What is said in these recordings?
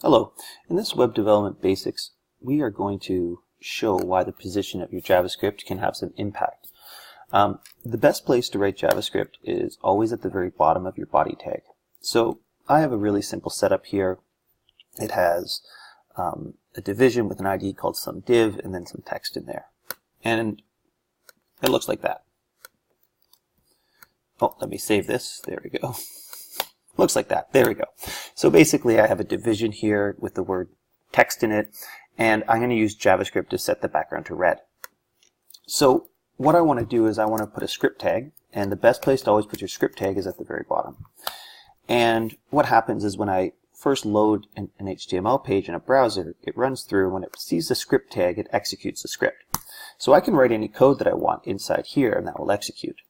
Hello. In this web development basics, we are going to show why the position of your JavaScript can have some impact. The best place to write JavaScript is always at the very bottom of your body tag. So I have a really simple setup here. It has a division with an ID called some div and then some text in there. And it looks like that. Oh, let me save this. There we go. Looks like that. There we go. So basically I have a division here with the word text in it, and I'm going to use JavaScript to set the background to red. So what I want to do is I want to put a script tag, and the best place to always put your script tag is at the very bottom. And what happens is when I first load an HTML page in a browser, it runs through, and when it sees the script tag, it executes the script. So I can write any code that I want inside here, and that will execute.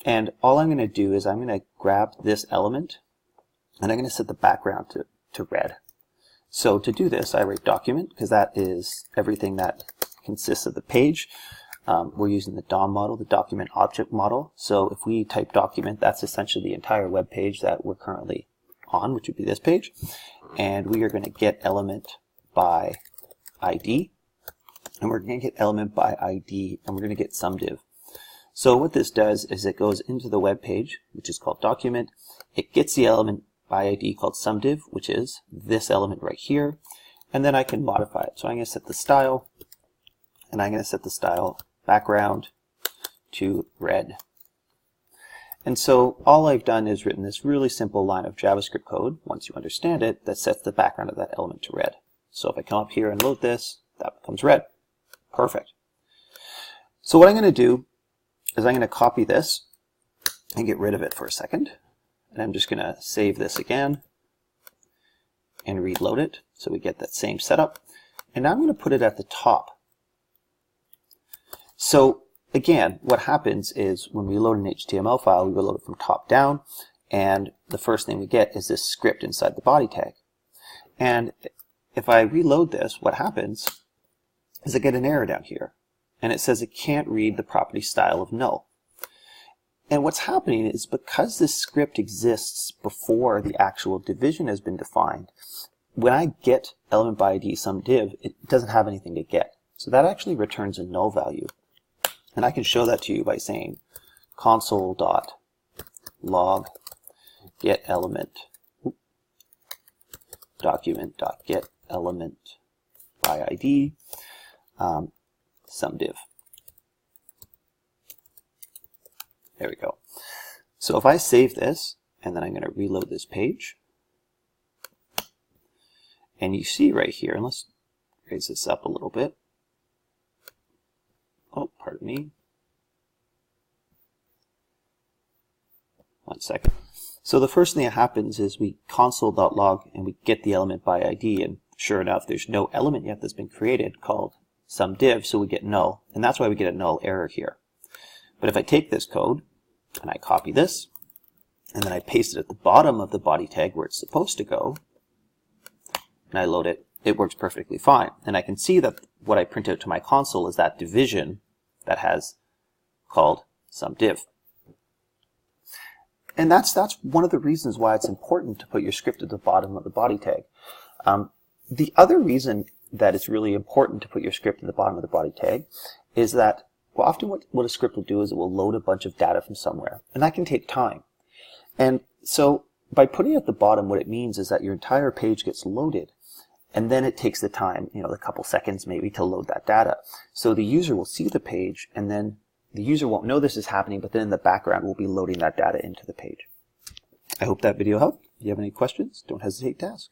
And all I'm going to do is I'm going to grab this element and I'm going to set the background to red. So to do this, I write document because that is everything that consists of the page. We're using the DOM model, the document object model. So if we type document, that's essentially the entire web page that we're currently on, which would be this page. And we are going to get element by ID. And we're going to get element by ID, and we're going to get some div. So what this does is it goes into the web page, which is called document. It gets the element by ID called SumDiv, which is this element right here. And then I can modify it. So I'm going to set the style, and I'm going to set the style background to red. And so all I've done is written this really simple line of JavaScript code, once you understand it, that sets the background of that element to red. So if I come up here and load this, that becomes red. Perfect. So what I'm going to do is I'm going to copy this and get rid of it for a second. And I'm just going to save this again and reload it so we get that same setup. And now I'm going to put it at the top. So again, what happens is when we load an HTML file, we will load it from top down, and the first thing we get is this script inside the body tag. And if I reload this, what happens is I get an error down here. And it says it can't read the property style of null. And what's happening is because this script exists before the actual division has been defined, when I get element by ID some div, it doesn't have anything to get. So that actually returns a null value. And I can show that to you by saying console.log get element document.get element by ID some div. There we go. So if I save this, and then I'm going to reload this page, and you see right here, and let's raise this up a little bit. Oh, pardon me. One second. So the first thing that happens is we console.log and we get the element by ID, and sure enough, there's no element yet that's been created called some div, so we get null, and that's why we get a null error here. But if I take this code and I copy this and then I paste it at the bottom of the body tag where it's supposed to go and I load it, it works perfectly fine. And I can see that what I print out to my console is that division that has called some div. And that's one of the reasons why it's important to put your script at the bottom of the body tag. The other reason that it's really important to put your script at the bottom of the body tag is that often what a script will do is it will load a bunch of data from somewhere, and that can take time. And so by putting it at the bottom, what it means is that your entire page gets loaded, and then it takes the time, a couple seconds maybe, to load that data. So the user will see the page, and then the user won't know this is happening, but then in the background we'll be loading that data into the page. I hope that video helped. If you have any questions, don't hesitate to ask.